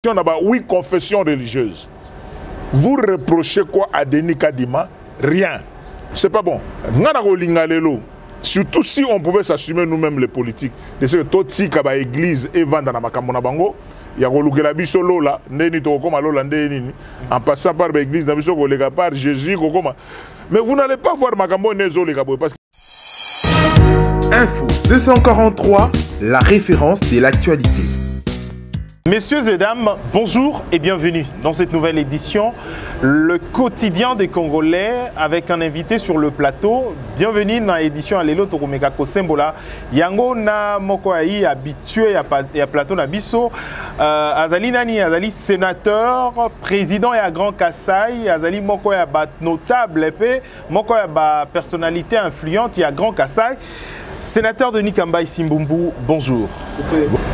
On a 8 confessions religieuses. Vous reprochez quoi à Denis Kadima? Rien. C'est pas bon. Surtout si on pouvait s'assumer nous-mêmes les politiques. De ce que tout si kaba église et vendre na makamona bango, ya kolukela biso lola, ndeni to koma lola ndeni en passant par l'église na biso kolega par Jésus kokoma. Mais vous n'allez pas voir makambo nezo les gabo parce que Info 243, la référence de l'actualité. Messieurs et dames, bonjour et bienvenue dans cette nouvelle édition, le quotidien des Congolais, avec un invité sur le plateau. Bienvenue dans l'édition à Lelo Tokomeka Kosembola. Yango na moko ai habitué à plateau na biso. Azali nani, azali sénateur, président et à Grand Kassai, azali moko ya ba notable épée, moko ya ba personnalité influente et à Grand Kassai. Sénateur Denis Kambaï Simbumbu, bonjour.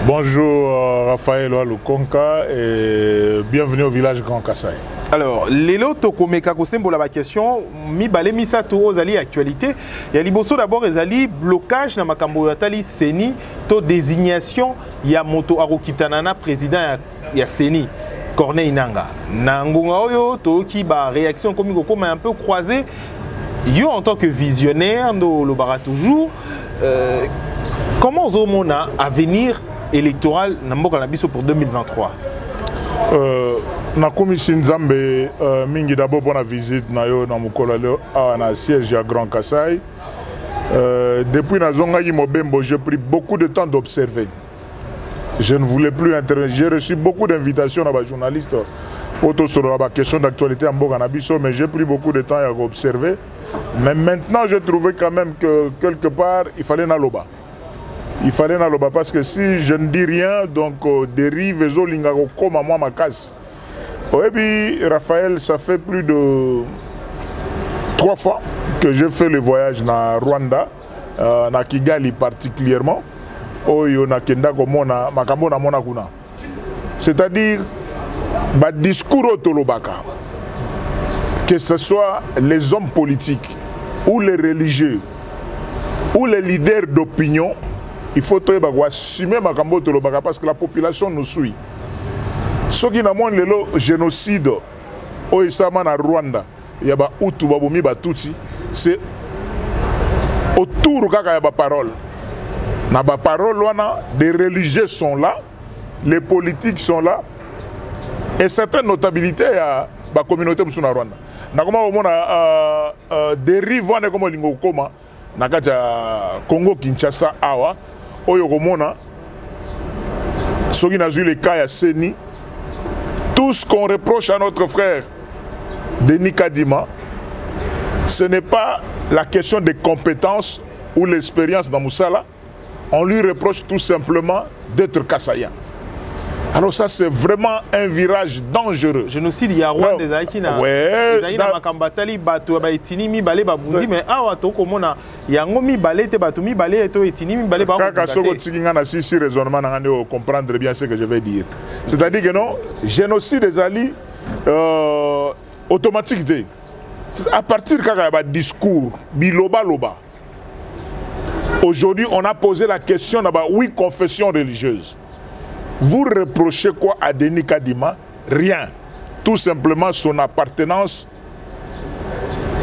Bonjour Raphaël Lukonka et bienvenue au village Grand Kassai. Alors, Lelo Tokomeka Kosembola la question, mi balé misa to ozali actualité. Il y a liboso d'abord ezali blocage na makambo yatali Seni to désignation ya moto arokitanana président ya Seni. Corneille Nanga. Nangonga oyo to ki ba réaction comme koma un peu croisée. Yo en tant que visionnaire no le bara toujours comment Zomona avenir électoral Namboka Nabiso pour 2023? Na commission Nzambe mingi d'abord pour la visite na yo na mukolo leo na siège à Grand Kassai. Depuis na zonga Mobembo, j'ai pris beaucoup de temps d'observer. Je ne voulais plus intervenir. J'ai reçu beaucoup d'invitations à journalistes pour sur la question d'actualité en Mboka Nabiso, mais j'ai pris beaucoup de temps à observer. Mais maintenant, j'ai trouvé quand même que quelque part, il fallait Naloba. Il fallait Naloba parce que si je ne dis rien, donc dérive et zolingago comme à moi ma casse. Et puis, Raphaël, ça fait plus de 3 fois que j'ai fait le voyage na Rwanda, na Kigali particulièrement. C'est-à-dire, le discours au Tolobaka, que ce soit les hommes politiques, ou les religieux, ou les leaders d'opinion, il faut assumer Makambo Tolobaka parce que la population nous suit. Ce qui n'a pas le génocide au Isama Rwanda, il y a Hutu, Baboumi, Batutsi, c'est autour de la parole. Dans la parole, des religieux sont là, les politiques sont là, et certaines notabilités à la communauté de Rwanda. Dérive comme lingo koma na Congo Kinshasa awa oyo komona soki na le cas ya Seni. Tout ce qu'on reproche à notre frère Denis Kadima, ce n'est pas la question des compétences ou l'expérience dans Moussala. On lui reproche tout simplement d'être kassaïen. Alors ça, c'est vraiment un virage dangereux. Génocide, il y a Rwanda des Aïkina. Ouais. Il y a Makambatali, Bato, Baitini, Mibale, Babundi, mais Awato, comme on a, il y a Ngomi Balé, Bato, Mibale, Etini, Mibale, Babundi. Kaka Soko Tigingana, si raisonnement, on comprendre bien ce que je vais dire. C'est-à-dire que non, génocide des alliés automatique. À partir de discours, biloba loba. Aujourd'hui, on a posé la question d'avoir 8 confessions religieuses. Vous reprochez quoi à Denis Kadima? Rien. Tout simplement son appartenance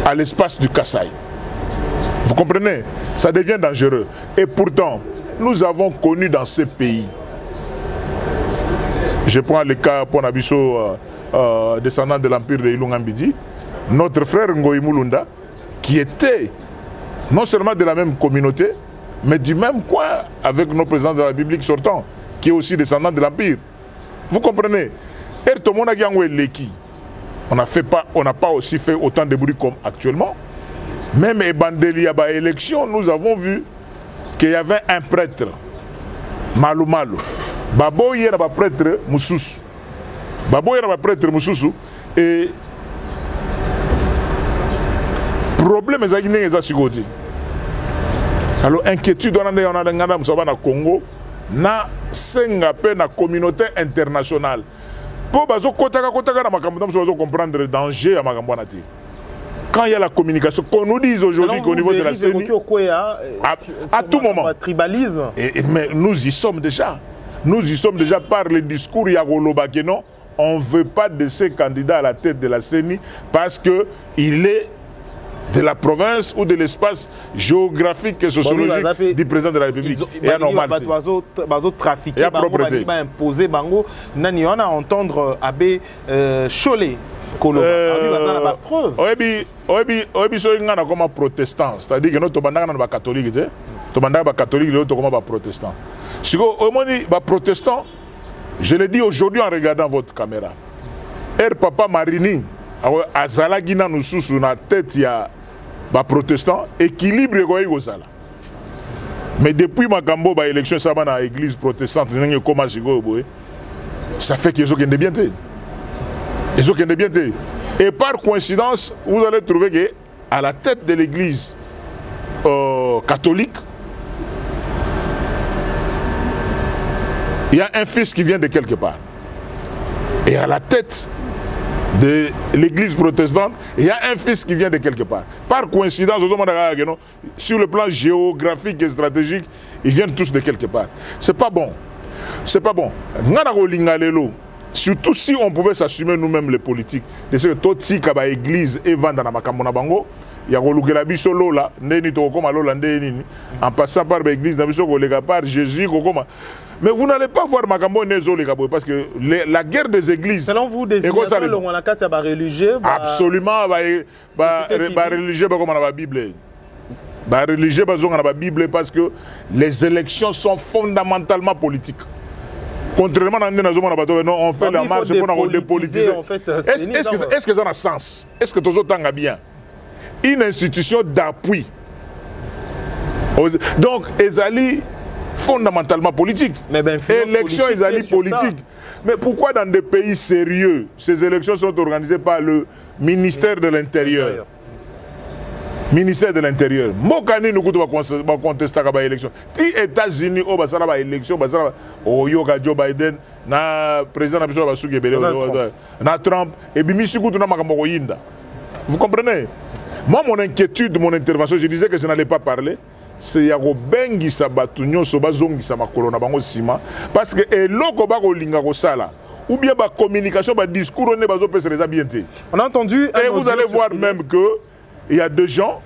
à l'espace du Kassai. Vous comprenez? Ça devient dangereux. Et pourtant, nous avons connu dans ces pays. Je prends le cas pour Nabiso, descendant de l'empire de Ilungambidi, notre frère Ngoï Mulunda, qui était non seulement de la même communauté, mais du même coin avec nos présidents de la République sortants, qui est aussi descendant de l'Empire. Vous comprenez? On n'a pas aussi fait autant de bruit comme actuellement. Même Ebandeli à l'élection, nous avons vu qu'il y avait un prêtre, Malou Malou. Babo y a un prêtre Moussous. Babo y a un prêtre Moussous. Et problème est que alors inquiétude on a Congo. Na senga pe na communauté internationale pour bazo kotaka na makambo bazo comprendre le danger à makambo na ti. Quand il y a la communication qu'on nous dise aujourd'hui qu'au niveau de la CENI à tout moment tribalisme mais nous y sommes déjà. nous y sommes déjà par le discours Yagoloba que non, on ne veut pas de ces candidats à la tête de la CENI parce qu'il est de la province ou de l'espace géographique et sociologique du président de la République. Et à normalité. Il y a propreté. Imposer Bango, on a entendre Abbé Cholet. Oui, comme protestant, c'est-à-dire que nous sommes catholiques, nous sommes catholiques, nous sommes protestants. Si vous êtes protestant, je le dis aujourd'hui en regardant votre caméra. Papa Marini, Azala Gina nous sous la tête, il y a des protestants, équilibre Gozala. Mais depuis ma gambo, l'élection, ça va dans l'église protestante, ça fait qu'ils ont bien été. Ils ont bien été. Et par coïncidence, vous allez trouver qu'à la tête de l'église catholique, il y a un fils qui vient de quelque part. Et à la tête de l'église protestante, il y a un fils qui vient de quelque part. Par coïncidence, sur le plan géographique et stratégique, ils viennent tous de quelque part. C'est pas bon. C'est pas bon. Surtout si on pouvait s'assumer nous-mêmes les politiques. De ce que tout si kaba église et vendre na makambo na bango, ya kolukela biso lola, ndeni to koma lola ndeni en passant par l'église na biso kolega par Jésus kokoma. Mais vous n'allez pas voir makambo nezo les gabo parce que la guerre des églises. Selon vous, des religieux. Absolument, religieux comme dans la Bible. Religieux dans la Bible parce que les élections sont fondamentalement politiques. Contrairement à on fait la marche pour dépolitiser. Est-ce que ça a un sens? Est-ce que tout ça a bien? Une institution d'appui. Donc, Ezali fondamentalement politique. Élections, Ezali politique. Mais pourquoi dans des pays sérieux, ces élections sont organisées par le ministère de l'Intérieur? Ministère de l'Intérieur. Mokani nous va contester les élections. Si les États-Unis ont des élections, Joe Biden, le président na Trump, et vous comprenez? Moi, mon inquiétude, mon intervention, je disais que je n'allais pas parler. C'est Yago Bengi Sabatunyo Sobazongi Samakolona Bango Sima. Parce que Eloko Bago Lingago Sala. Ou bien la communication, le discours, on a entendu. Et vous allez voir même que. Il y a des gens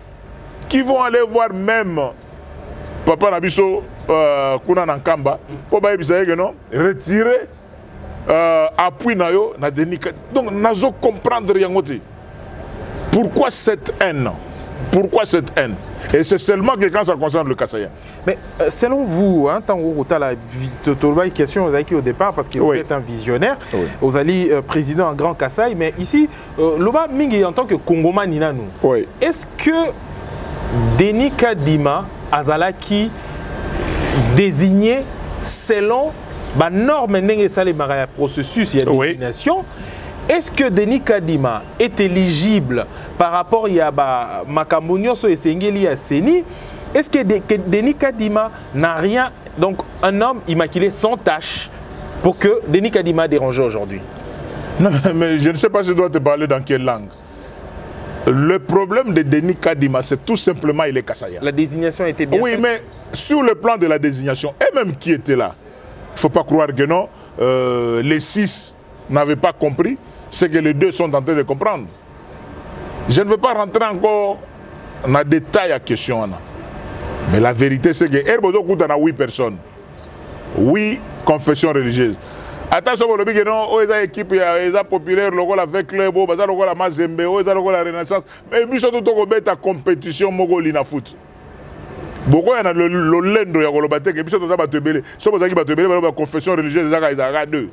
qui vont aller voir même Papa Nabiso Kuna Nankamba pour retirer appui na yo na denika. Donc nazo comprendre rien. Pourquoi cette haine? Pourquoi cette haine? Et c'est seulement que quand ça concerne le Kasaïen. Mais selon vous, hein, tant que vous avez la question au départ, parce que vous êtes un visionnaire, vous allez président en Grand Kasaï, mais ici, Loba Mingi en tant que Congoman Ninanou, est-ce que Denis Kadima Azalaki désigné selon la norme de processus de désignation, est-ce que Denis Kadima est éligible par rapport à Makambounio et Sengeli à Seni? Est-ce que Denis Kadima n'a rien, donc un homme immaculé sans tâche, pour que Denis Kadima dérange aujourd'hui? Non, mais je ne sais pas si je dois te parler dans quelle langue. Le problème de Denis Kadima, c'est tout simplement il est Kassaya. La désignation était bien faite. Mais sur le plan de la désignation, et même qui était là, il ne faut pas croire que non, les 6 n'avaient pas compris ce que les 2 sont en train de comprendre. Je ne veux pas rentrer encore dans le détail à la question. Mais la vérité, c'est que Herbozo Koutana a 8 personnes. 8 confessions religieuses. Attention, vous avez non, les équipes populaires, avec club, la Mazembe, la Renaissance. Mais il y a une compétition Mogolina foot. Beaucoup il y a le lendo ya kolobate que biso toza batebele. So bozaki batebele ba confession religieuse ezaka 2.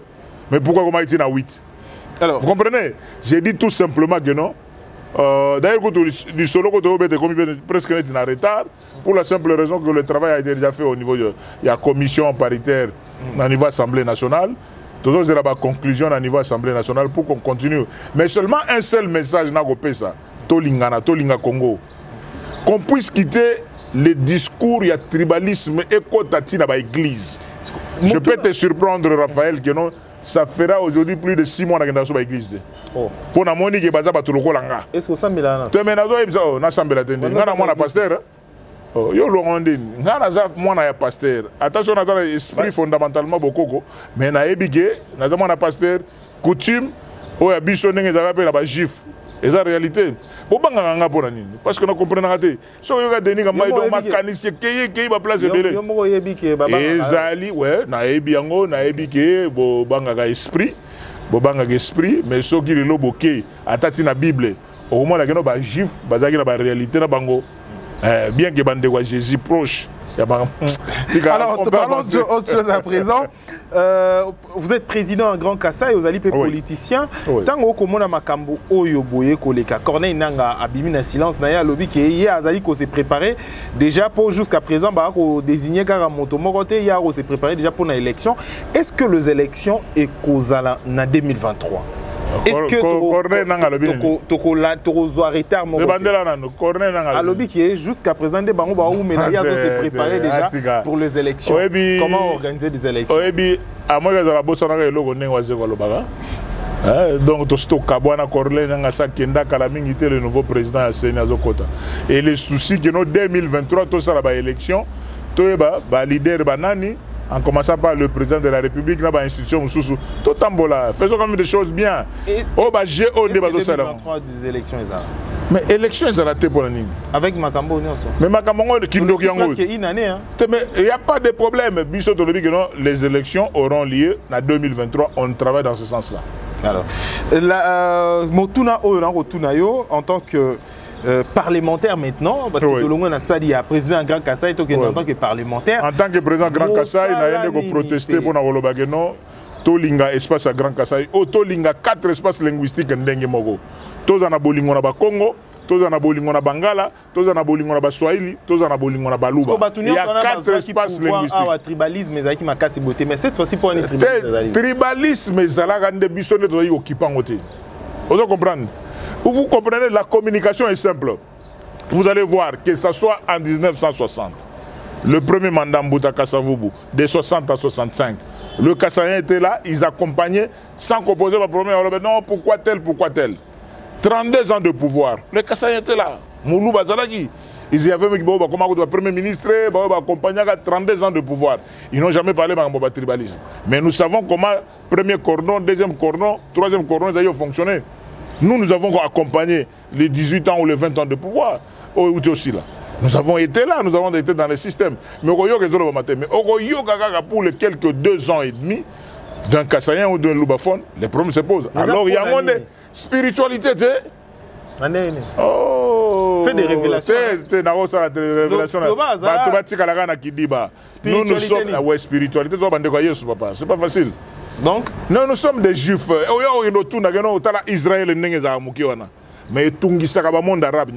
Mais pourquoi comment il y en a 8? Alors, vous comprenez? J'ai dit tout simplement que non. D'ailleurs, du solo presque en retard, pour la simple raison que le travail a été déjà fait au niveau de la commission paritaire au niveau de l'Assemblée nationale. Toujours c'est la conclusion au niveau de l'Assemblée nationale pour qu'on continue. Mais seulement un seul message n'a pas ça. Tolingana, Tolinga Congo. Qu'on puisse quitter le discours, il y a tribalisme et côté dans l'église. Je peux te surprendre, Raphaël, que non. Ça fera aujourd'hui plus de 6 mois dans l'église. Pour la monnaie qui est basée sur le Kolanga. Est-ce que ça me l'a? Tu me l'as dit, on a semblé la pasteur. Yo Lorandine, ngana za mwana ya pasteur. Attention na dans esprit fondamentalement bokoko, mais na ebige, na za mwana pasteur, coutume o ya biso ndenge za rappel na ba juif. Eza réalité. Bobanga nga pona nini? Parce que na comprendre ngate. So yo ga deni ka mai do makanisi keye ba place belé. Yo moko yebike baba. Ezali ouais, na ebi yango, na ebike bobanga ga esprit. Bobanga ga esprit, mais so ki lelo boké atati na Bible. Au moins la geno ba juif, bazaki na ba réalité na bango. Bien que bande de Jésus proche. Alors, parlons d'autre chose à présent. Vous êtes président en Grand Kassai, vous allez être politicien. Tant que vous avez makambo oyo boye koleka, Corneille Nanga abimi na silence na ya lobby que hier azali ko se préparer déjà pour jusqu'à présent ba ko désigner car moto mokote hier ko se préparer déjà pour l'élection. Est-ce que les élections est causala na 2023? Est-ce que tu lobby qui est jusqu'à présent des bango ba ou mais il y a se préparer déjà pour les élections. Comment organiser des élections? À moi que la bosse na eloko ndenge waze ko lobaka. Donc to stoka bwana Corneille Nanga sakenda kala mingi te le nouveau président ya Seni azokota. Et les soucis que no 2023 to sala ba élection to ba leader banani en commençant par le président de la République, dans l'institution, tout tambola. Faisons quand même des choses bien. Oh, bah, j'ai au débat de ça. Des élections, mais élections, ils ont raté pour la ligne. Avec Makambo, mais Makambo, qui nous parce qu'il y a une année. Mais il n'y a pas de problème. Les élections auront lieu en 2023. On travaille dans ce sens-là. Alors, Motuna Oyo, en tant que parlementaire maintenant, parce que tout le monde a stade, il y a président Grand Kassai, en tant que parlementaire. En tant que président Grand Kassai, il y a des protester pour Navolobageno, Tolinga espace à Grand Kassai, Tolinga 4 espaces linguistiques ndenge mogo. Tous en abolingo na Congo, tous en abolingo na Bangala, tous en abolingo na Swahili, tous en abolingo na Baluba. Il y a 4 espaces linguistiques. Tribalisme, mais cette fois-ci pour un tribalisme. Tribalisme, c'est là que nous sommes occupants. Vous comprenez? Vous comprenez, la communication est simple. Vous allez voir que ce soit en 1960, le premier mandat Mbouta Kasavubu, de 60 à 65, le Kassayen était là, ils accompagnaient sans composer le problème. Non, pourquoi tel 32 ans de pouvoir. Le Kassayen était là. Moulou Bazalaki. Ils y avaient le premier ministre, accompagné 32 ans de pouvoir. Ils n'ont jamais parlé de tribalisme. Mais nous savons comment premier cordon, deuxième cordon, troisième cordon, ils ont fonctionné. Nous avons accompagné les 18 ans ou les 20 ans de pouvoir. Aussi là. Nous avons été là, nous avons été dans le système. Mais pour les quelques 2 ans et demi d'un Kassayen ou d'un Loubaphone, les problèmes se posent. Alors il y a une spiritualité. Oh, fait des révélations. Nous sommes spiritualité. C'est pas facile. Donc, nous sommes des juifs. Israël mais tout monde arabe.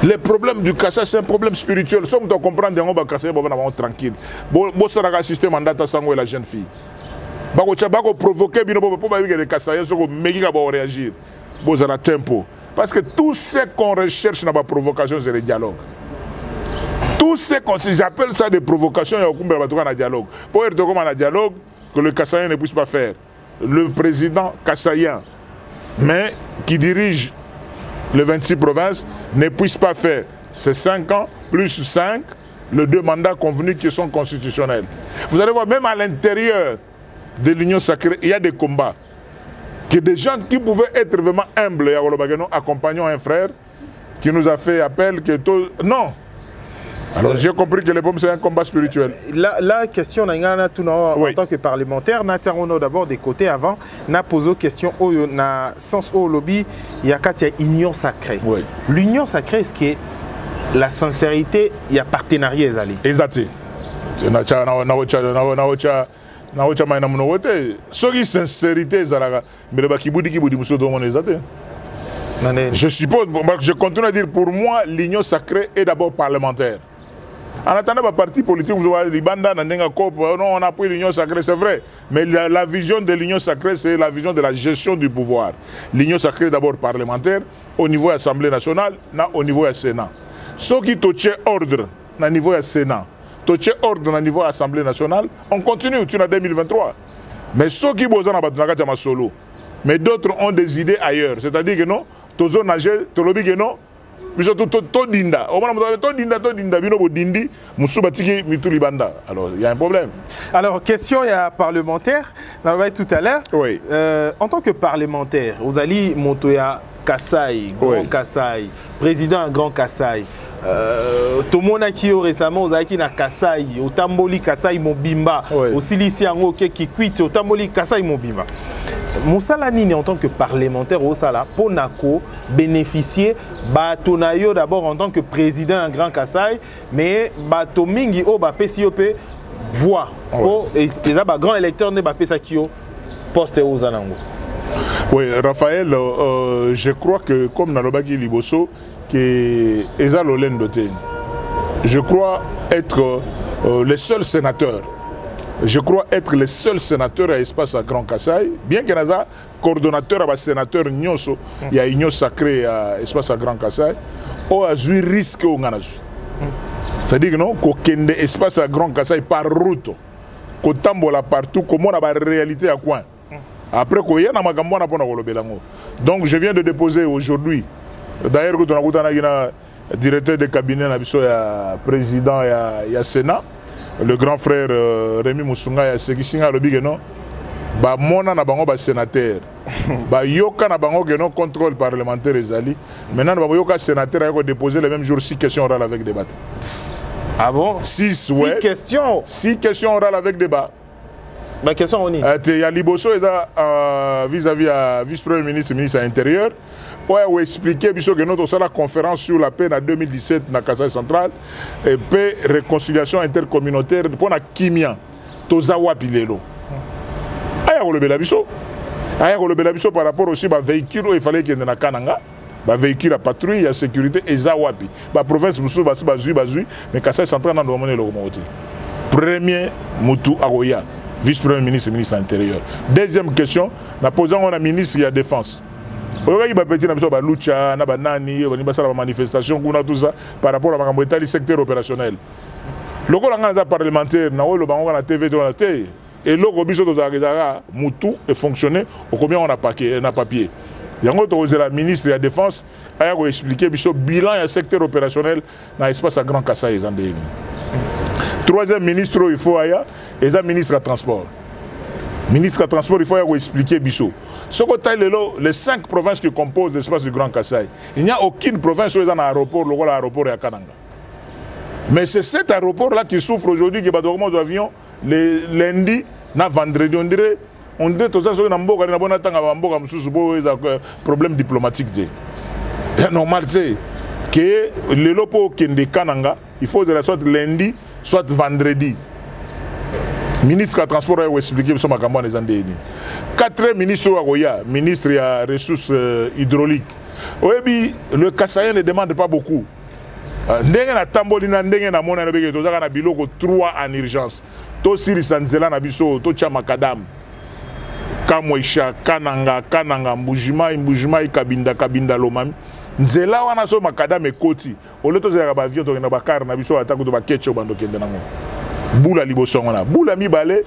Le problème du Kassai, c'est un problème spirituel. Si on comprend que on va casser, on va tranquille. Bon, ça a un système mandat sango et la jeune fille. Bako provoquer bino pour que les Kassaiens soient méga pour réagir. Bon, ça a tempo. Parce que tout ce qu'on recherche dans la provocation, c'est le dialogue. Tout ce qu'on j'appelle ça des provocations, il y a un dialogue. Pour être comme un dialogue, que le Kassaïen ne puisse pas faire. Le président kassaïen, mais qui dirige les 26 provinces, ne puisse pas faire ces 5 ans, plus 5, les 2 mandats convenus qui sont constitutionnels. Vous allez voir, même à l'intérieur de l'Union sacrée, il y a des combats. Que des gens qui pouvaient être vraiment humbles, accompagnant un frère qui nous a fait appel que tout... Non. Alors j'ai compris que les bombes c'est un combat spirituel. La question en tant que parlementaire, nous d'abord des côtés avant, nous posé une question au sens au lobby, il y a union sacrée. Oui. L'union sacrée, est-ce que la sincérité, il y a partenariat Exactement. Je suppose, je continue à dire, pour moi, l'union sacrée est d'abord parlementaire. En attendant, le parti politique, on a pris l'union sacrée, c'est vrai. Mais la vision de l'union sacrée, c'est la vision de la gestion du pouvoir. L'union sacrée est d'abord parlementaire, au niveau de l'Assemblée nationale, au niveau du Sénat. Ceux qui touchent ordre au niveau du Sénat, touchent ordre au niveau de l'Assemblée nationale, on continue en 2023. Mais ceux qui bossent dans solo, mais d'autres ont des idées ailleurs. C'est-à-dire que non, tous les nager, tous les non, biso to dinda o mona to dinda bino bo dindi musuba tiki mituli banda. Alors il y a un problème. Alors question il y a parlementaire on va tout à l'heure. Oui. En tant que parlementaire vous allez Montoya Kasai, Grand oui. Kasai, président à Grand Kasai. Tout le monde qui récemment aux qui na Kasai, au Tamboli Kasai Mobimba, au Silici Ango qui quitte au Tamboli Kasai Mobimba. Moussala Nini en tant que parlementaire au Sala, pour Nako bénéficier Batonayo d'abord en tant que président à Grand Kasai, mais Batomingi au PCOP voix et les grands électeurs ne Bapé Sakio poste aux Zanango. Oui, Raphaël, je crois que comme Nalobaki Liboso, je crois être le seul sénateur. Je crois être le seul sénateur à espace à Grand Kasai. Bien qu'il y ait un coordonnateur à sénateur Nyoso, il y a une sacrée à espace à Grand Kasai. On a joué risque au Ghana. C'est-à-dire que non, qu'on ait espace à Grand Kasai par route, qu'on tambola partout, comment on a la réalité à coin. Après, donc je viens de déposer aujourd'hui. D'ailleurs, quand on a un directeur de cabinet, un président et un Sénat, le grand frère Rémi Moussunga, il y a un bah mona na bango ba sénateur ba yoka na bango que non contrôle parlementaire ezali maintenant ba yoka sénateur a déposé le même jour 6 questions orales avec débat. Ah bon 6 ouais 6 questions orales avec débat. Ma question on y il y a Liboso vis-à-vis à vice-premier ministre ministre de l'Intérieur. On a expliqué que notre la conférence sur la paix en 2017 dans Kasai central et paix réconciliation intercommunautaire pour la Kimia Tozawa Pilelo. Aya le belabiso. Aya le belabiso par rapport aussi à véhicule il fallait qu'il y ait na Kananga. Ba véhicule à patrouille à sécurité et Zawapi. Ba province musu bazui mais Kasai central dans domaine le remonter. Premier Mutu Agoya, vice-premier ministre ministre de l'Intérieur. Deuxième question, la posant on a ministre de la Défense. Il y a des manifestations par rapport à le secteur opérationnel. Le parlementaire, la TV, et le Moutou est fonctionné, combien on a papier. Il y a la ministre de la Défense a expliqué le bilan du secteur opérationnel dans l'espace à Grand Kasai. Troisième ministre, il faut le ministre de transport. Ministre de transport, il faut expliquer Bissot. Les 5 provinces qui composent l'espace du Grand Kasai, il n'y a aucune province où il y a un aéroport, l'aéroport est à Kananga. Mais c'est cet aéroport-là qui souffre aujourd'hui, qui va dormir aux avions les lundis, na vendredi. On dirait que tout ça, c'est un problème diplomatique. C'est normal, que le lopo qui est de Kananga, il faut soit lundi, soit vendredi. Ministre du Transport a expliqué sur ma campagne des années. 4 ministres ministre des ressources hydrauliques. Oui, le Kassaïen ne demande pas beaucoup. Ndenge tambolina ndenge na mona beke to zaka na biloko 3 en urgence. To siri sanzela na biso to cha makadam. Kamwesha kananga mbujima kabinda lomami. Nzela wana so makadam ekoti. Oleto zaka ba avion to na bakar na biso atako to ba ketche bando kende nango. Boula liboso ngona boula mibale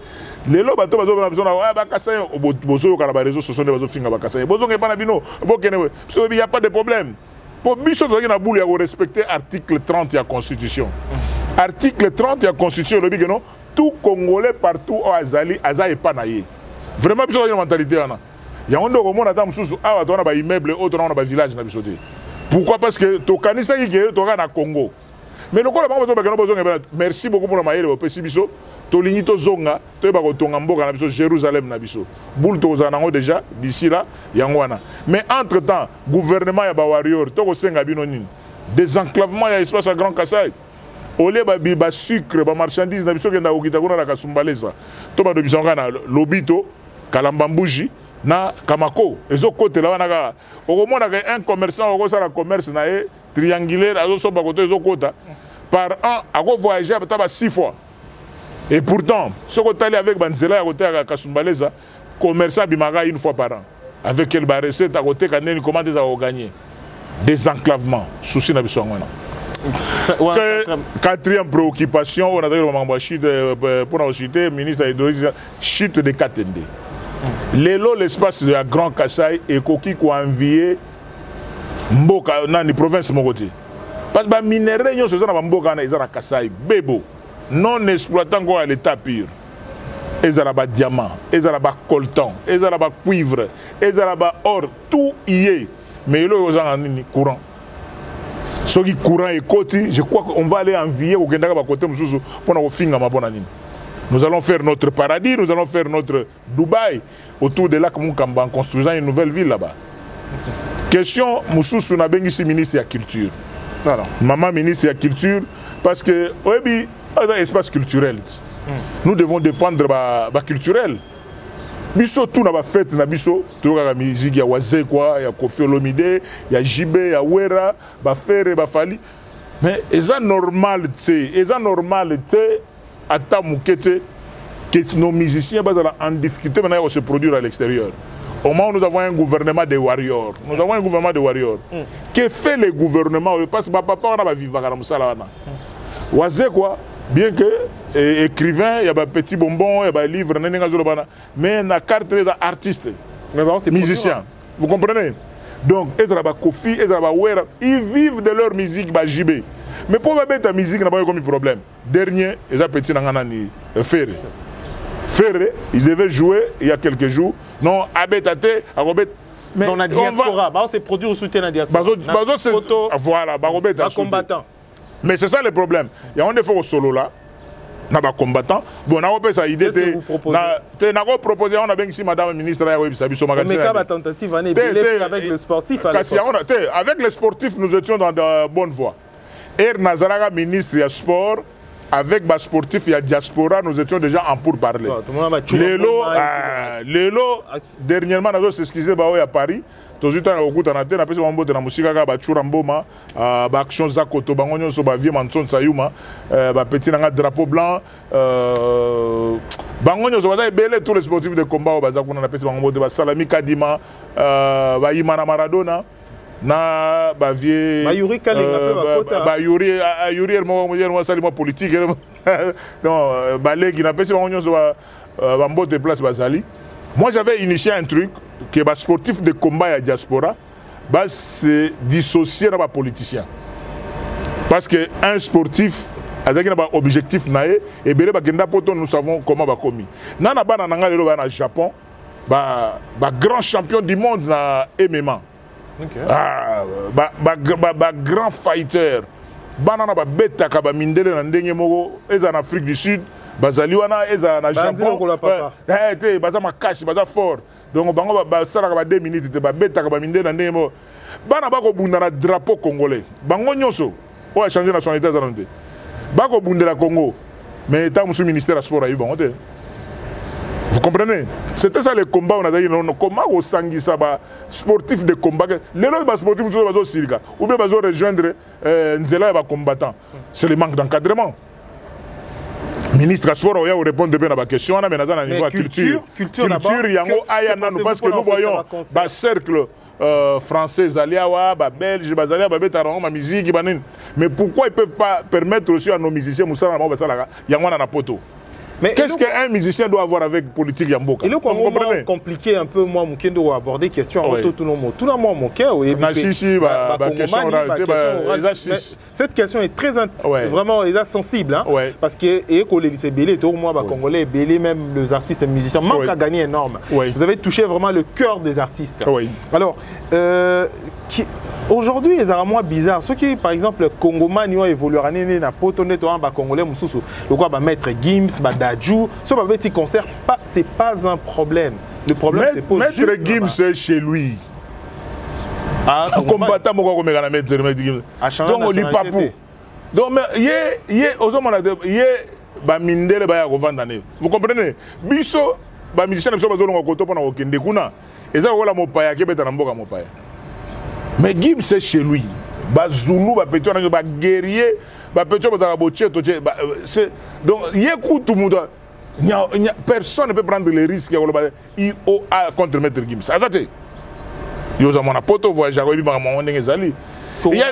lelo bato bazo na bizona wa bakasay bozo kana ba réseaux sociaux bazo finga bakasay bozo ngepa na bino bokene so il y a pas de problème pour biso zo na boula ya respecter article 30 de la constitution. Article 30 de la constitution le bigeno tout congolais partout au azali aza epa na ye vraiment biso na mentalité wana ya ondo ko mona tam susu awa to na ba immeuble autre na ba village na biso te. Pourquoi? Parce que to kanisa ki ke to na Congo. Mais le merci beaucoup pour la maille de Pessibiso. Tolinito Zonga, Tobagotongamboga, Jérusalem Nabiso. Boul Tozanango déjà, d'ici là, Yangwana. Mais entre-temps, gouvernement ya Warrior, Togo Senga Binonin, désenclavement ya espace à Grand Kasai. Olé ba sucre, ba marchandise Nabiso Kenda Okitaguna la Kasumbaleza. Toba de Bisangana, Lobito, Kalambambuji, na Kamako. Et zo côté là, on a un commerçant, on a un commerce triangulaire, par an, à voyager 6 fois. Et pourtant, ce qu'on est avec Banzela, à Kasumbaleza, commerçant Bimaga 1 fois par an. Avec quelle recette à côté, comment ils ont gagné? Désenclavement, souci n'a pas. Quatrième préoccupation, on a dit pour la cité, ministre de l'Hydraulique, chute de Katende. L'espace de la Grand Kasai et Koki qui a envié mboka nani province moko te parce que ba minerai nyonso eza na ba mboka na eza na Kasai bebo non exploitant ko à l'état pur ezala ba diamant ezala ba coltan ezala ba cuivre ezala ba or tout y est mais elo ozanga nini courant soki courant et côté je crois qu'on va aller envier au kendaka ba côté mususu pona ko finga mabona nini. Nous allons faire notre paradis, nous allons faire notre Dubaï autour de lac Mukamba en construisant une nouvelle ville là-bas. Question, Moussoussou n'a pas ici ministre de la culture. Alors. Maman ministre de la culture, parce que, oui, c'est un espace culturel. Nous devons défendre le culturel. Biso tout n'a pas fait, na biso, tout la musique, il y a Wazé quoi, il y a Kofi Olomide, il y a Jibé, il y a Wera, Bafere, Bafali. Mais c'est normal, c'est normal, Ata Moukete, que nos musiciens en difficulté maintenant se produire à l'extérieur. Au moment où nous avons un gouvernement de warriors, nous avons un gouvernement de warriors. Que fait le gouvernement? Parce que papa on a vivre à Moussalana. Wazé quoi? Bien que écrivain, il y a des petits bonbons, il y a des livres, mais la carte des artistes, musiciens. Vous comprenez? Donc, Kofi, ils vivent de leur musique, Jibé. Mais pour mettre la musique, il n'y a pas eu problème. Dernier, ils ont petit Ferré. Ferré, il devait jouer il y a quelques jours. Non, Abetate, Arobet. Mais dans la diaspora, c'est produit au soutien de la diaspora. Voilà, un combattant. Mais c'est ça le problème. Il y a un effort au solo là. On a combattant. Bon, on a ça idée. Qu'est-ce que vous proposez? On a proposé, on a bien ici, madame la ministre, mais la tentative avec le sportif. Avec les sportifs, nous étions dans de bonne voie. Et Nazaraga, ministre du sport, avec les sportifs et la diaspora, nous étions déjà en pourparlers. Lélo, dernièrement, nous avons s'excusé à Paris. Tout le temps, on a fait un musique action Zakoto, vieux Manson Sayuma, petit drapeau blanc. Tous les sportifs de combat, on a fait Salami Kadima, Imana Maradona. Na vieux Yuri Kalinga Yuri politique non qui n'a pas de place Bazali. Moi j'avais initié un truc que les sportifs de combat et la diaspora se dissocier dans les politiciens parce que un sportif a un objectif et nous savons comment va commis nana bana nanga lelo na Japon grand champion du monde na MMA. Okay. Grand fighter banana ba beta ka ba mindele na ndenge moko eza na Afrique du Sud bazali wana eza na Japon baza makasi baza fort donc bango ba sala ka 2 minutes te ba beta ka ba mindele na ndenge moko bana ba ko bunda na drapeau congolais bango nyonso o a changer nationalité za nte ba ko bunda la Congo mais état musu ministère du sport ayi bango te. Vous comprenez? C'était ça le combat, on a dit non, comment on s'enguille ça, sportif de combat. Les autres sportifs, ou bien ils vont rejoindre Nzela et combattant. C'est le manque d'encadrement. Ministre Sport, on va répondre bien à la question, mais dans un niveau culture, parce que nous voyons le cercle français, belge, ma musique, mais pourquoi ils ne peuvent pas permettre aussi à nos musiciens, mais qu'est-ce qu'un musicien doit avoir avec politique Yamboka? Il est compliqué un peu, moi, Mukendo, aborder question tout le monde. Tout le monde, mon cœur, cette question est très vraiment sensible, hein, parce que c'est belé, tout moi, Congolais, belé, même les artistes et musiciens, manque à gagner énorme. Vous avez touché vraiment le cœur des artistes. Alors, aujourd'hui, il y a un mois bizarre. Ceux qui, par exemple, le Congoman, ils ont évolué à na potonné to amba congolais mususu. Le quoi ba maître Gims, ba Dadju, ce ba petit concert, c'est pas un problème. Le problème c'est pas maître Gims c'est chez lui. Ah, combattant mo ko meka na maître Gims. Donc on lui papou. Donc yé ozomona yé ba mindele ba ya ko vanda ne. Vous comprenez? Biso ba musicien biso ba zolonga ko to pona ko kende kuna. Eza ko la mopaya ke beta na mboka mopaya. Mais Gims c'est chez lui. Bazoulou, guerrier, donc personne ne peut prendre les risques contre Maître Gims. Il y a un poto voyage à Il y a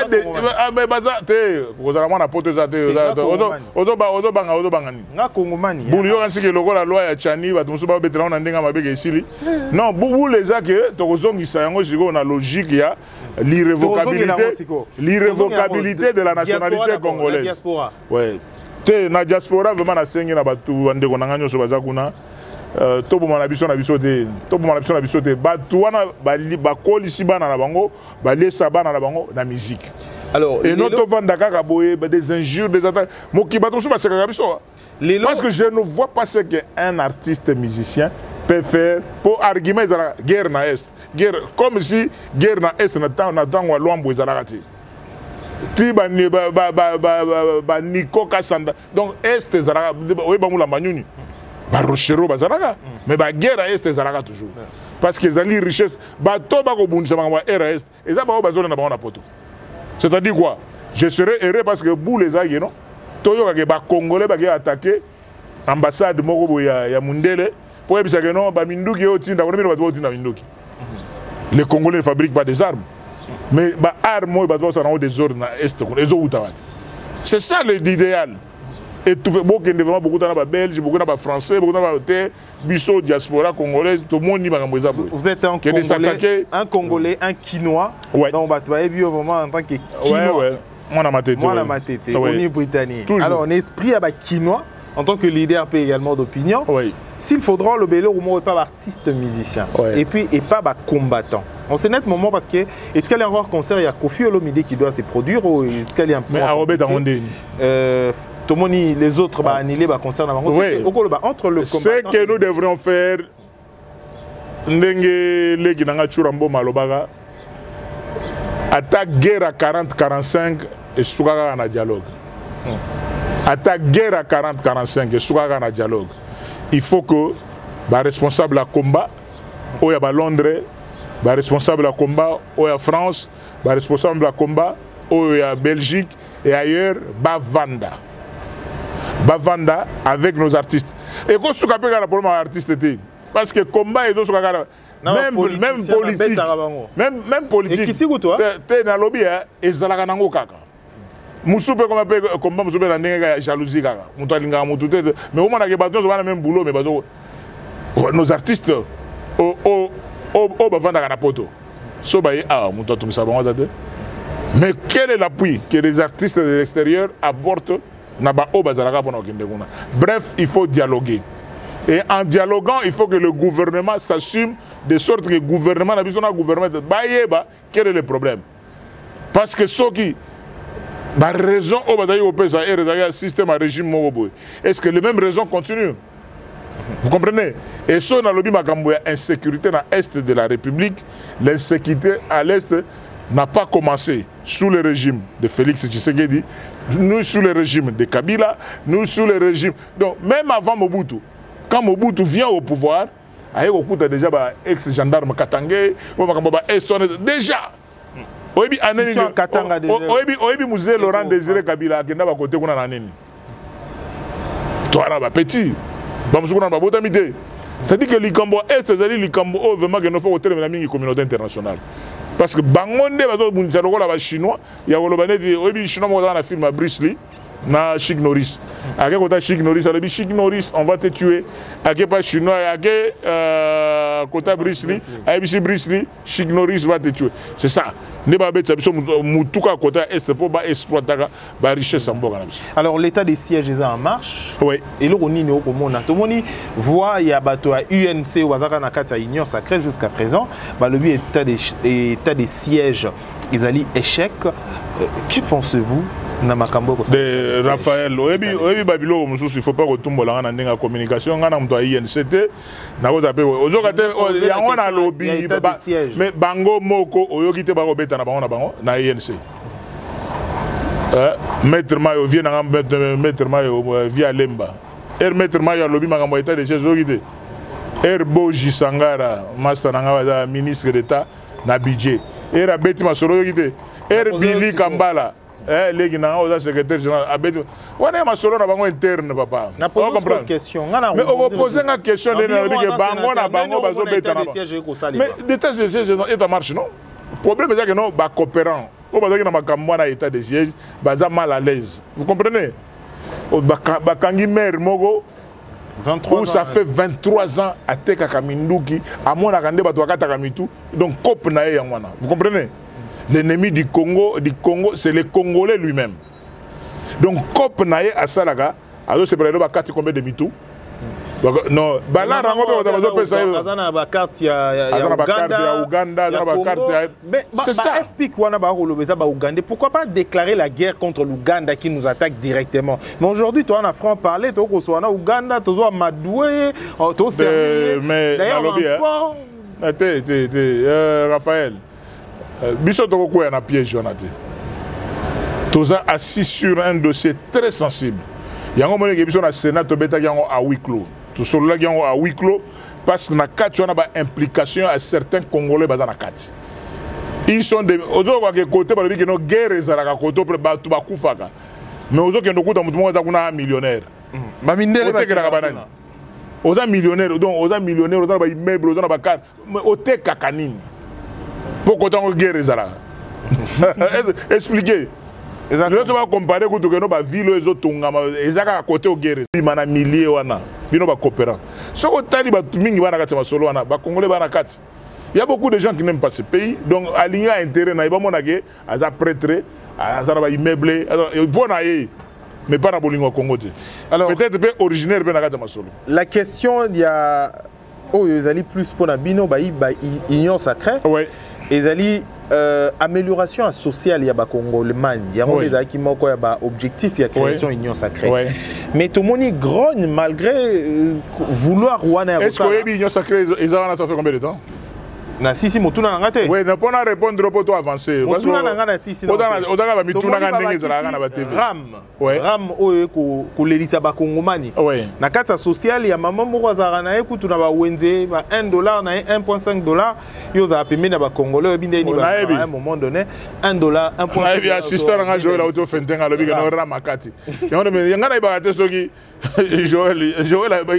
des... Mais baza, vous allez avoir pote ça, ozo bangani. Na Congomani. Bouli yo kansi ke loko la loi ya Chani ba tumusu ba betela na ndenga mabeke isili. Non, bouli les que tokozongisa yango siko na logique ya l'irrévocabilité de la nationalité congolaise. Ouais. Na diaspora vraiment na sengi na batu ndeko na nganyo so baza kuna. Tobo na biso te batu wana ba kolisi bana na bango ba lesa bana na bango na musique. Alors et notre vanda kaka boye des injures des attaques moki bato so ba seka biso. Parce que je ne vois pas ce qu'un artiste musicien peut faire pour argument de la guerre na est. Guerre comme si guerre na est na temps wa lwambo ezalaka te. Ti ba Niko Kasanda. Donc est ezalaka oye ba mula manyuni. Ba Rochero bazalaka mais ba guerre à est ezalaka toujours parce que ezali richesse ba to ba ko bundisa ba est eza ba bazona na ba na poto. C'est-à-dire quoi? Je serais heureux parce que vous les aïe non toyo ka ba congolais ba attaquer ambassade moko ya mundele pour ebisa que non ba minduki otinda ko mino ba otinda minduki. Les Congolais ne fabriquent pas des armes mais ba armes ba ça na des ordres na est ezo utawa. C'est ça l'idéal. Et tout beaucoup de Belges, beaucoup de Français, beaucoup de Bissau, diaspora congolaise, tout le monde n'y va pas. Vous êtes un Congolais, un Quinois. Ouais. Donc, vous êtes vraiment en tant que Quinois. Ouais. Moi, on a ma tête. On est britannique. Alors, on est esprit à Quinois, en tant que leader également d'opinion. Oui. S'il faudra, le Bélo, on ne pas artiste musicien. Ouais. Et puis, et pas combattant. On sait net moment parce que est-ce qu'il y a encore un concert, il y a Kofi Olomide qui doit se produire ou est-ce qu'il y a un peu. Mais à Robert Arondé. Les autres annulés concernant entre le ce que nous devrions faire ndenge legi nanga churambo malobaka attaque guerre à 40-45 et soukaka na dialogue. Attaque guerre à 40-45 et soukaka na dialogue. Il faut que les responsables à combat ou à Londres, les responsables à combat ou à France, les responsables à combat ou à Belgique et ailleurs bavanda. Bavanda avec nos artistes. Et quand tu as un problème avec l'artiste, parce que le combat est même politique. Même politique. Et qui tu toi? Tu es dans le lobby, et ça la ganango kaka. Moussou peut combat, moussou peut la jalousie kaka. Mais au moment où on a même boulot, mais nos artistes, bavanda na poto. So baye ah, moutou tout ça bon azate. Mais quel est l'appui que les artistes de l'extérieur apportent? Bref, il faut dialoguer. Et en dialoguant, il faut que le gouvernement s'assume de sorte que le gouvernement, quel est le problème? Parce que ceux qui la raison au système à régime, est-ce que les mêmes raisons continuent? Vous comprenez? Et si on a l'insécurité dans l'Est de la République, l'insécurité à l'Est n'a pas commencé sous le régime de Félix Tshisekedi, nous sous le régime de Kabila, nous sous le régime... Donc même avant Mobutu, quand Mobutu vient au pouvoir, il y a déjà ex-gendarme Katangé, déjà. Oui, musée Laurent Désiré Kabila, qui n'a pas côté qu'on a nani. Toi, là, petit. C'est-à-dire que l'Ikambo Est, c'est-à-dire l'Ikambo vraiment que nous faisons au terme de la communauté internationale. Parce que Bangonde, les Chinois, il y a des Chinois qui ont un film à Bruce Lee, na Chic Norris. À quel côté Chic Norris? Alors, Chic Norris, on va te tuer. À quel pas Chinois? À quel côté Bruce Lee? À quel Bruce Lee, Chic Norris va te tuer. C'est ça. Alors l'état des sièges est en marche. Oui. Et là on y est voit il y a bateau à UNC ou à Nakata Union sacrée jusqu'à présent. Le but état des sièges ils allaient échec. Que pensez-vous? De Raphaël, il ne faut pas retomber dans la communication. On a INCT, il y a un lobby, mais Bango Moko, il y a un INC. Maître Mayo vient Maître Mayo via Lemba. Maître Mayo lobby m'a état de siège. Boji Sangara, master ministre d'État, na budget. Beti Masoro Billy Kambala. Les gens secrétaire général on est ma solo na bango interne papa on comprend question mais on va poser une question de bango na bango bazo beta na mais l'état de siège est en marche non problème c'est que non ba coopérant au bazaki na makambo na état de siège baza mal à l'aise. Vous comprenez? Bakangi maire moko 23 où ça fait 23 ans à Teka Kaminduki, à mon akande batouakata Kamitu, donc cop na yangwana. Vous comprenez? L'ennemi du Congo, c'est le Congolais lui-même. Donc cop na à Salaga, alors c'est pour le bakati combien de mitou? Non, bala rango pe bazo pesa yo. Azana ba carte ya Uganda, c'est ça. FPIC wana ba kolobeza ba Uganda. Pourquoi pas déclarer la guerre contre l'Ouganda qui nous attaque directement? Mais aujourd'hui, toi on a franc parler, toi ko so na Uganda, toi Madoué, toi c'est d'ailleurs Raphaël. Biso to ko na piège Jonathan. Toi assis sur un dossier très sensible. Yango mone ke biso na Sénat to beta yango à huis clos. Tout cela qui ont à huis clos parce que na quatre on a ba implication à certains Congolais bazana na quatre. Ils sont des ozo kwa ke côté ba dire que no guerre ezala ka côté pour ba tuba kufaka. Mais ozo ke no kuta mutu moko kuna millionnaire. Ba mindele ba ka banani. Oza millionnaire donc oza millionnaire oza ba immeuble oza na ba carte mais ote kakanini. Pourquoi tant guerre ezala? Expliquez. Nous allons comparer avec les villes et à côté de guerre. Il y a des milliers de coopérants. Si on il y a beaucoup de gens qui n'aiment pas ce pays. Donc, aligner intérêt, il y a des prêtres, des immeubles, mais pas dans le Congo. Peut-être originaire de la question, il y a plus pour la union sacrée. Et amélioration sociale il y a ba Congo le man il y a des qui moko ya ba objectif ya création union sacrée mais tout le monde grogne malgré vouloir Rwanda. Est-ce que l'union sacrée ils ont ça fait combien de temps? Na sisi motuna na ngate. Oui, ne pas répondre pour toi avancer. Motuna na ngana sisi. Odanga ba mituna nga ndenge za na ba TV. Ram oyo ko lelisa ba Kongomani. Na kata social ya mama moko azara na ekutu na ba wenze ba $1 na $1.5 yo za pembe na ba Congolais binde ni ba à un moment donné $1 1.5. Na bi assistant nga Joël auto fentenga lobi que no Rama kati. Yango me ngana ba tesoki Joël ba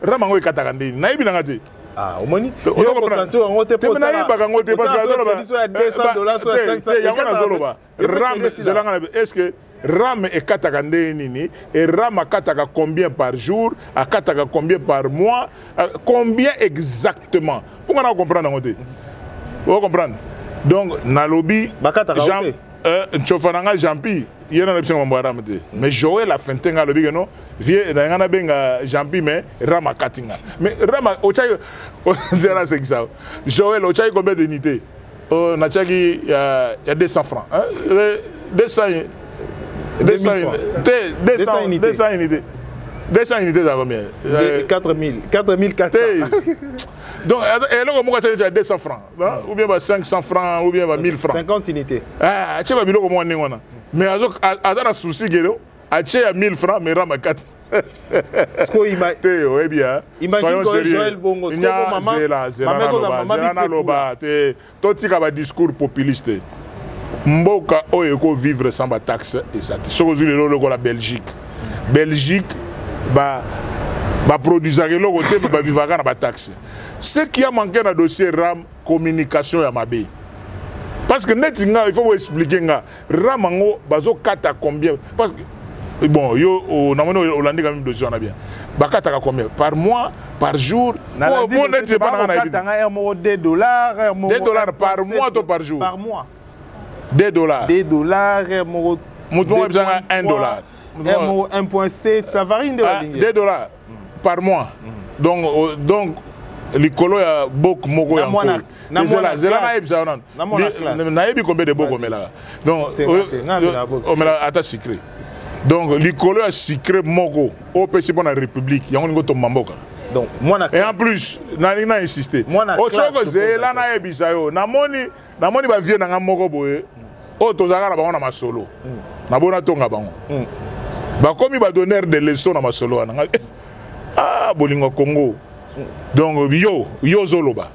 Rama ngo kataka ndini. Na ibi na ngati. Ah, au moins, il y a un pourcentage en haute époque. Est-ce que Ram est Katakande Nini et Ram a Kataka combien par jour, a Kataka combien par mois, combien exactement? Pourquoi on comprend? Vous comprenez? Donc, Nalobi, Tchofananga Jampi, il y a un option mais Joël a fait un lobby, non? Vieux, il y a un Jampi, mais Rama Katinga. Mais Rama, c'est ça. Joël, au Tchaï, combien d'unités? Il y a 200 francs. 200 unités. 200 unités, ça combien? 4400. Donc, elle a 200 francs, ou bien 500 francs, ou bien 1000 francs. 50 unités. Ah, tu vas bien comment on est. Mais à un souci, il y a 1000 francs, mais Rama 4. Est-ce qu'il bien. Imagine que Joël Bongo, c'est un discours populiste. Mboka oyeko vivre sans ba taxe et ça. Ce que la Belgique. Belgique ba produire le côté ba vivre na ba taxe. Ce qui a manqué dans le dossier RAM communication ya mabe. Parce que net il faut vous expliquer nga RAM ngo bazo kata combien parce que bon yo na mono Hollande quand même dossier na bien. Ba kata combien par mois, par jour? Bon net c'est pas na $2 $2 par mois ou par jour? Par mois. $2. $2 Mouton a besoin $1. 1.7, ça varie de $2 par mois. Donc l'écolo a beaucoup moko ya nkoi. Zela na ebisa onan. Na ebi combien de boko mela. Donc on mela ata secret. Donc l'écolo a secret moko au PC pour la République. Yango ngo to mamboka. Donc moi et en plus na insister. O soko zela na ebisa yo. Na moni ba vie na moko boye. O tozaka na bango na masolo. Na bona tonga bango. Ba komi ba donneur de leçons na masolo na. Ah bolingo Congo. Donc yo zoloba.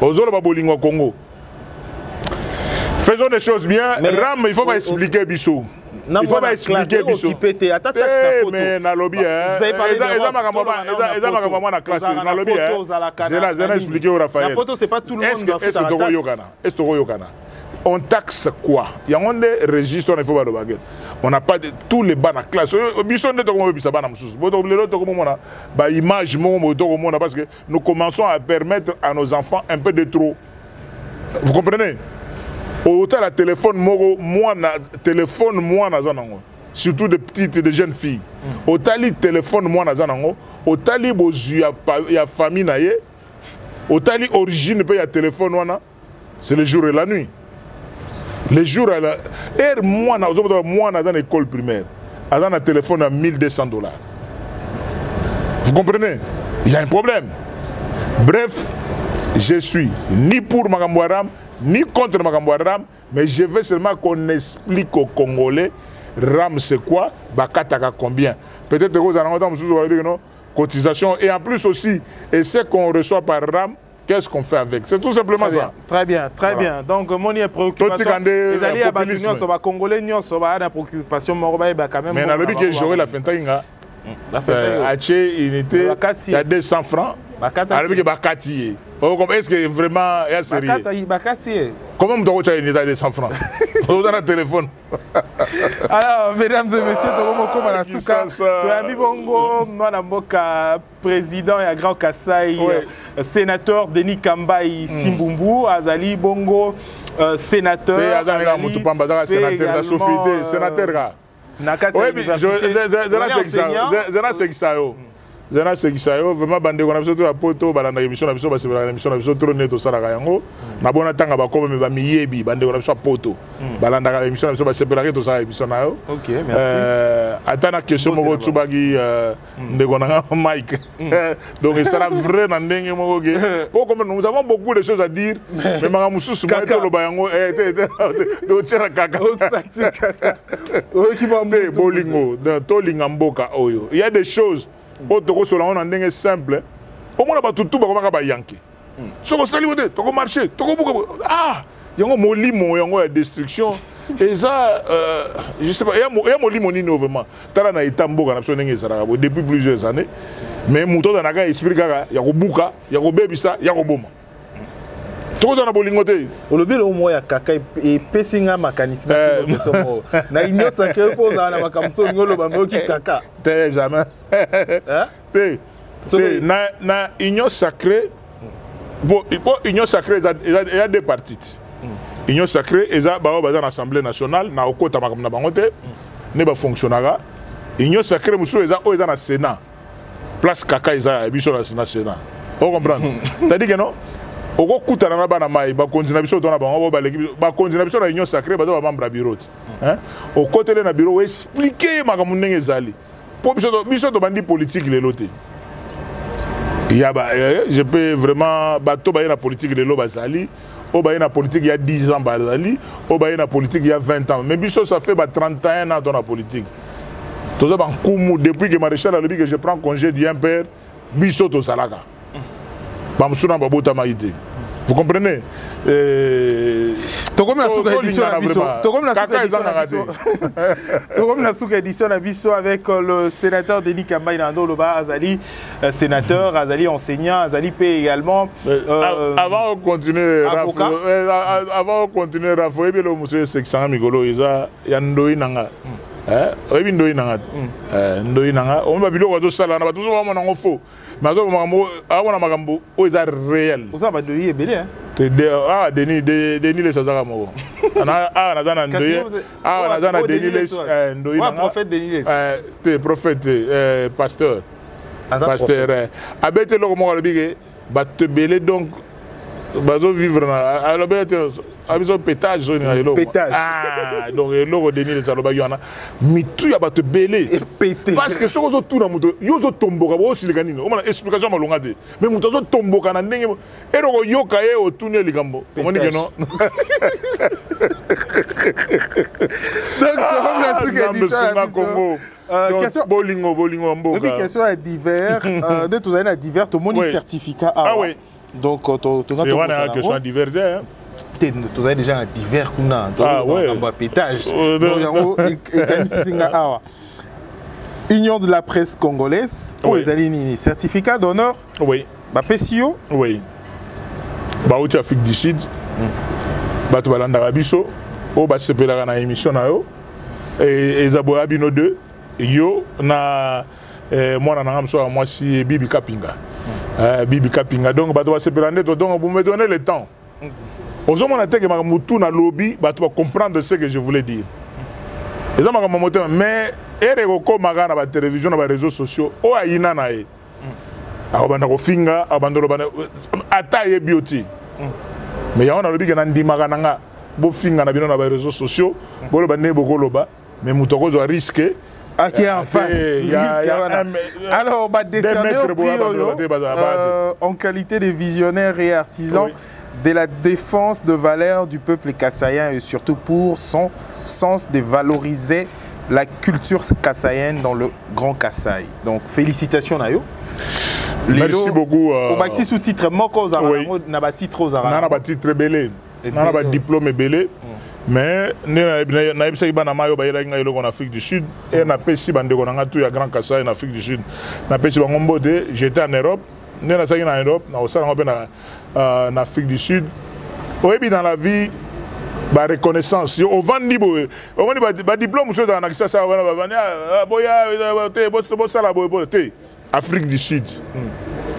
Ozoloba bolingo Congo. Faisons des choses bien. Ram il faut pas expliquer biso. Il faut pas expliquer biso. Mais na lobby na classe na lobby c'est là expliquer au Raphaël. La photo c'est pas tout le monde. Est-ce que Togo Yokana? on taxe quoi? Il y a un registre, il faut pas le baguette. On n'a pas de, tous les bancs à classe. Parce que nous commençons à permettre à nos enfants un peu de trop. Vous comprenez? Autant la téléphone, moi, surtout des petites et des jeunes filles. Autant le téléphone, moi, autant il y a famille, autant l'origine, il y a téléphone, c'est le jour et la nuit. Les jours, moi, dans l'école primaire, dans un téléphone à $1200. Vous comprenez? Il y a un problème. Bref, je suis ni pour Magambouaram, ni contre Magambouaram, mais je veux seulement qu'on explique aux Congolais, RAM c'est quoi, Bakataka combien. Peut-être que vous avez une cotisation. Et en plus aussi, et ce qu'on reçoit par RAM, qu'est-ce qu'on fait avec? C'est tout simplement ça. Très bien, très bien. Donc, mon préoccupation. Les alliés à Batunia sont Congolais, ils sont une préoccupation, quand même. Mais on a dit que j'aurais la Fentaïnga. Il y a 200 francs. Est-ce que vraiment il y a sérieux? Comment on doit une unité de 100 francs? On a un téléphone. Alors, mesdames et messieurs, président et grand Kassai, sénateur Denis Kambaï Simbumbu, Azali Bongo, sénateur. Zena Segisayo, vraiment bande on a besoin de poto balanda émission na biso ba sebela émission na biso trop neto sala yango na bona tanga ba ko me ba miyebi bande on a besoin poto balanda émission na biso ba sebela to sala émission na yo. OK, merci. Atana question moko tsubagi ndeko na Mike. Donc il sera vrai na ndenge moko ge. Comme nous avons beaucoup de choses à dire mais manga mususu ba to lo ba yango do tshera kaka. Qui va me bolingo to lingamboka oyo. Il y a des choses on a un simple. Au moins, tout le monde va yanker. Si on s'allie, on va marcher. Ah, il y a un molimo, il y a une destruction. Et ça, je ne sais pas, il y a un molimo vraiment. Il y a un depuis plusieurs années. Mais il y a un esprit, il y a un bouka, il y a un bébista, il y a un boma. Tout le monde a le au moins kaka et pessinga makanisi na inyo sacré pour na makamso ngolo bangoki kaka jamais na union sacrée. Bon union sacrée il y a deux parties. Union sacrée et ça ba dans l'Assemblée nationale na okota makamna bangote ne ba fonctionnera. Union sacrée musu eza o eza na Sénat. Place kaka eza biso na Sénat. Vous comprenez? C'est-à-dire que non oko kutana na bana mai ba kontina biso dona bango ba l'équipe ba kontina biso na union sacrée ba membre bureau hein au côté na bureau expliquer makamu ndenge ezali po biso to bandi politique le loté il y a je peux vraiment bato ba na politique le lo bazali o ba na politique il y a 10 ans bazali o ba na politique il y a 20 ans mais biso ça fait 31 ans dans la politique tout ça ban kumu depuis que maréchal a dit que je prends congé du père biso to salaka. Vous comprenez? Comme la sous-édition avec le sénateur Denis Kambaï Nando Loba Azali, sénateur, Azali enseignant, Azali P également. Avant de continuer, avant de continuer, Raphaël, le monsieur Sexan Migolo, il y a Ndoi Nanga. Ndoi Nanga. Ndoi Nanga. On va bien le sala, on va toujours avoir un faux. Mais on a magambo, on est réel. Vous avez Ndoi est belé, hein? Ah, Denis les Sazara Mogo. Ah, on a dans Ndoi. Ah, on a dans Denis les Ndoi Nanga. Prophète Denis les. Prophète, pasteur. Pasteur. Abete le Mogo le bigé, bat te belé donc. Bazo vivre alors abiso pétage zone na elo pétage ah donc elo Denis les saloba yana mitu ya bato belé parce que soko zo tuna muto yo zo tomboka bo silika nini o mana explication malonga de mais muto zo tomboka na ndenge ero yoka ye o tune likambo omoni que non donc comme la suka Congo question bolingo mboka oui question est divers de tous les divers tout monde certificat ah oui. Donc, tu as une question divergée. Tu as déjà un divers kuna. Ah ouais. Un pétage. Union de la presse congolaise. Oui. Les certificats d'honneur. Oui. PCO. Oui. Baouti Afrique du Sud. bato balandaka biso o basepelaka na émission na yo ezaboya bino 2 yo na mwana nanga mosusu mwasi Bibi Kapinga. Bibi Kapinga, donc bato basepela nde to, donc vous me donnez le temps. Ozomona teke makambo tout na lobby bato ba comprendre ce que je voulais dire. Eza makambo motema mais ereko komaka na ba télévision na ba réseaux sociaux o ayina na ye. Abanda ko finga abandolo bana ata ye beauty. Mais ya on a lobby ke na ndimaka nanga bo finga na bino na ba réseaux sociaux bolo ba ne bokoloba mais mutoko zo risque. Qui est en face. Alors, en qualité de visionnaire et artisan de la défense de valeurs du peuple kassaïen et surtout pour son sens de valoriser la culture kassaïenne dans le Grand Kasaï. Donc, félicitations Nayo. Merci beaucoup. Au maxi sous-titre, Moko Zara, n'a pas titre Zara. N'a pas titre belé, n'a pas diplôme belé. Mais naïbisa ibana mayo ba ira ngai loko en Afrique du Sud et na pesi bande ko nga tout ya Grand Kasaï en Afrique du Sud na pesi ba ngombote j'étais en Europe né na saki na Europe na osala ngombe na Afrique du Sud oyebi dans la vie ba reconnaissance au vandi boy au vandi ba diplôme so na kisa sa wana ba bana boya te bo sala boy te Afrique du Sud.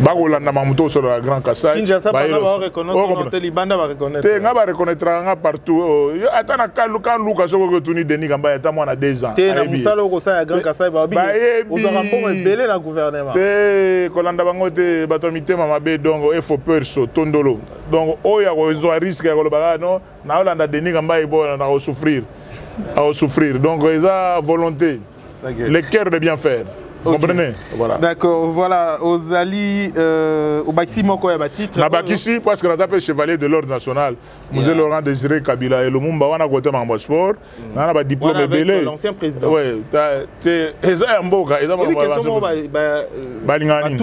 Bagolanda mamuto sur la Grand Kasaï. Kinshasa ba reconnaître libanda ba reconnaître. Te nga ba reconnaître nga partout. Ata na kan Luka soko ko tuni Denis Kamba ata mwana 2 ans. Te na musalo ko sa ya Grand Kasaï ba bi. Ozaka mbongo ebele na gouvernement. Te kolanda bango te bato mitema mabe donc il faut peur so tondolo. Donc oya ko zo risque ya ko ba non na Olanda Denis Kamba ibo na ko souffrir. À souffrir. Donc ils a volonté. Le cœur de bien faire. Vous comprenez? Voilà. D'accord, voilà. Ozali, au Baxi Moko ya titre. Na Bakisi, parce que nous appelons chevalier de l'ordre national. Monsieur Laurent Désiré Kabila et le Mumba, on a côté Mambo Sport. On a un diplôme belé. L'ancien président. Oui, c'est un Mboka. Oui, question Balingani.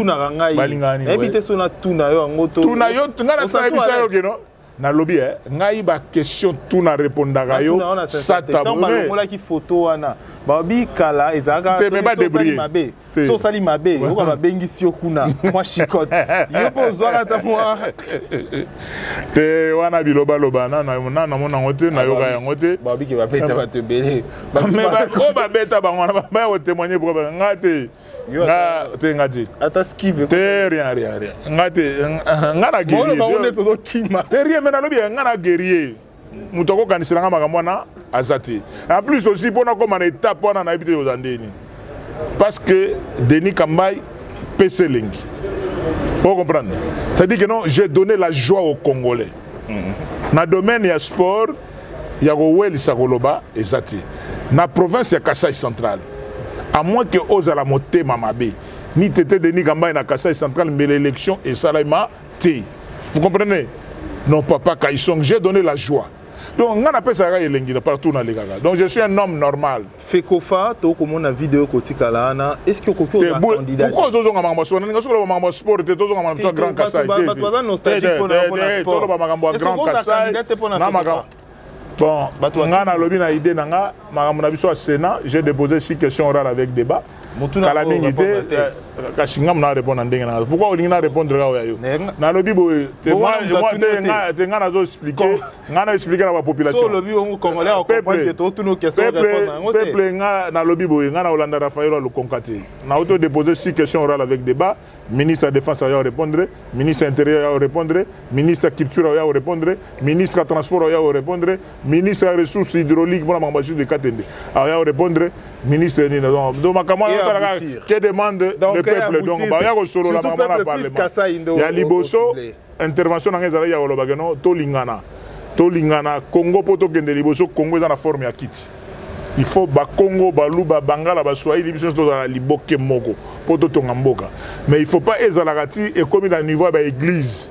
Balingani. Évitez son Tuna yo ngoto. Tuna yo, tu n'as pas ça yo non? Na lobby ngai ba question tout na répondaka yo ça taboué on qui photo ana babi kala ezaka so mabe so sali mabe ko ba bengi sio kuna moi chicote yo pozwaka ta moi te wana biloba loba na mona ngote na yoka yango te babi ki ba beta ba te belé mais ba ko ba beta ba ngwana ba yo témoigner pour ngate nga te ngati ata skive te rien ngate ngana guerrier te rien mais na lobi ngana guerrier mutoko kanisanga makambo na azati en plus aussi pour na comme en étape wana na habité aux andeni parce que Denis Kambay PC Lengi vous comprenez ça dit que non j'ai donné la joie aux Congolais na domaine ya sport ya Rowel Sakoloba ezati na province ya Kasaï central. À moins que Ozala Moté Mamabé, ni Tété Denis Kambay na Kasaï central, mais l'élection est Salama T. Vous comprenez? Non, papa Kaïsong, j'ai donné la joie. Donc, on appelle ça partout dans les gars. Donc, je suis un homme normal. Fekofa, tu as comme une vidéo côté Kalana. Est-ce que vous avez un candidat? Pourquoi vous avez un sport? Vous avez un sport, vous avez un grand Kasaï. Vous avez un nostalgique pour le sport. Vous avez un grand Kasaï. Bon, ngana lobi na idée nanga, makambo na biso au Sénat, j'ai déposé 6 questions orales avec débat. Kala mingi te kashinga mna répondre ndenge na. Pourquoi on na répondre là yo? Na lobi boy, moi te ngana zo expliquer, ngana expliquer à la population. So lobi on congolais on comprend que toutes nos questions répondre. Peuple na lobi boy, ngana Olanda Raphaël le concati. Na auto déposé 6 questions orales avec débat. Ministre de la Défense a répondre, ministre de l'Intérieur a répondre, ministre de la Culture a répondre, ministre de la Transport a répondre, ministre des Ressources hydrauliques pour la Mambachu de Katende a répondre, ministre de donc que demande le peuple donc il y a solo la maman à parler. Il y a Liboso intervention dans les arrêts ya Olobagano Tolingana Congo poto kende Liboso Congo dans la forme ya kit. Il faut ba Congo, ba Luba, Bangala, ba Swahili, biso to za liboke moko, poto tonga mboka. Mais il faut pas ezalakati et comme il a niveau ba église.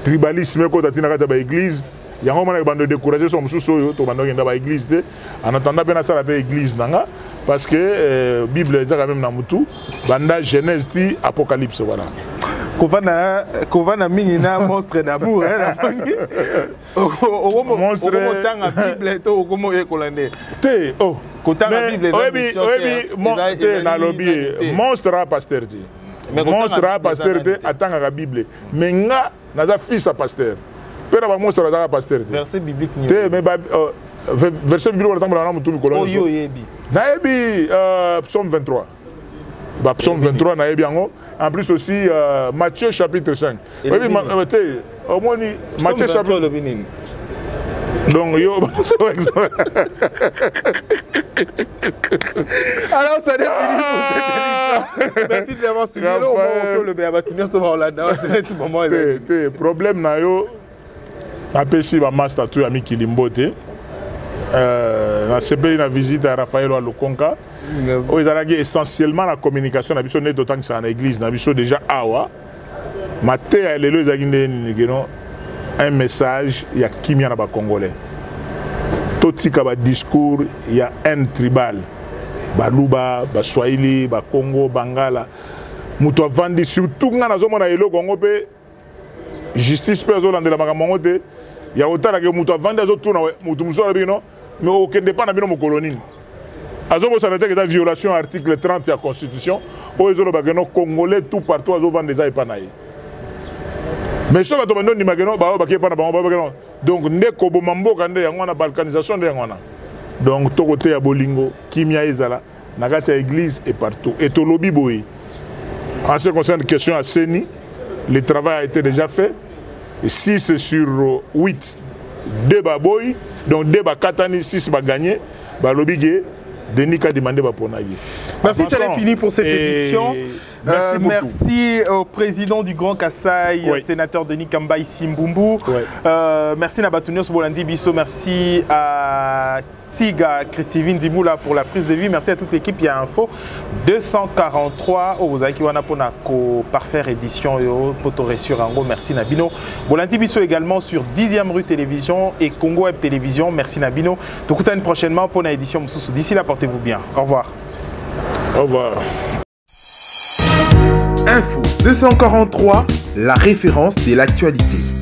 Tribalisme ko tatina kata ba église. Yango mana bando décourager son mususo to bando ngenda ba église te. En attendant ben ça la ba église nanga parce que Bible ezaka même na mutu, banda Genèse ti Apocalypse voilà. Kovana mingi na monstre d'amour monstre tanga Bible to okomo ekolande te oh kotanga Bible te na lobby monstre a pasteur te monstre a pasteur te atanga la Bible mais nga naza fils à pasteur Père va monstre dans la pasteur. Verset biblique. Mais verset biblique on attend dans la mutu mikolo. Oyo yebi. Naebi psaume 23. Psaume 23 naebi yango. En plus aussi Matthieu chapitre 5. Oui au moins Matthieu chapitre. Donc yo alors ça n'est fini pour cette émission. Merci de l'avoir suivi. Le béabatimien se va en là-dedans. C'est tout moment. Problème na yo apesi ba master tu ami Kilimbote. Na CP na visite à Raphaël Lokonka. Ils ont essentiellement la communication na biso net autant que ça en église na biso déjà awa. Maté à l'élo ils un message, il y a Kimia na ba Congolais. Tout ce qui a discours, il y a un tribal. Baluba, Baswahili, Congo, Bangala. Muto vandi surtout nga na zoma na elo Congo pe justice pe zo landela makambo te. Ya otala ke muto vandi zo tuna muto muso na bino, mais okende pa na bino mo colonie. Azo bo sanete que ta violation article 30 de la constitution, o ezolo ba no congolais tout partout azo vandi za epanaye. Mais ça va te demander n'imagino ba ba pas na donc ndeko bomamboka nde yango na balkanisation nde yango na donc to côté ya bolingo kimia ezala na kati ya église et partout et to lobby boy en ce qui concerne question à Seni le travail a été déjà fait et 6 sur 8 2 ba boy donc 2 ba katani 6 ba gagné ba lobby ge Denis a demandé pour Nagui. Merci, c'est fini pour cette édition. Merci au président du Grand Kassai, oui. Sénateur Denis Kambaï Simbumbu. Oui. Merci Nabatunios Bolandi Bisso. Merci à Tiga Christivine Dimoula pour la prise de vue. Merci à toute l'équipe. Il y a Info 243. Oh, vous avez qui wana pour la parfaire édition pour sur Ango. Merci Nabino. Bolandi Bisso également sur 10e rue Télévision et Congo Web Télévision. Merci Nabino. Donc, prochainement pour une édition. D'ici là, portez-vous bien. Au revoir. Au revoir. Info 243, la référence de l'actualité.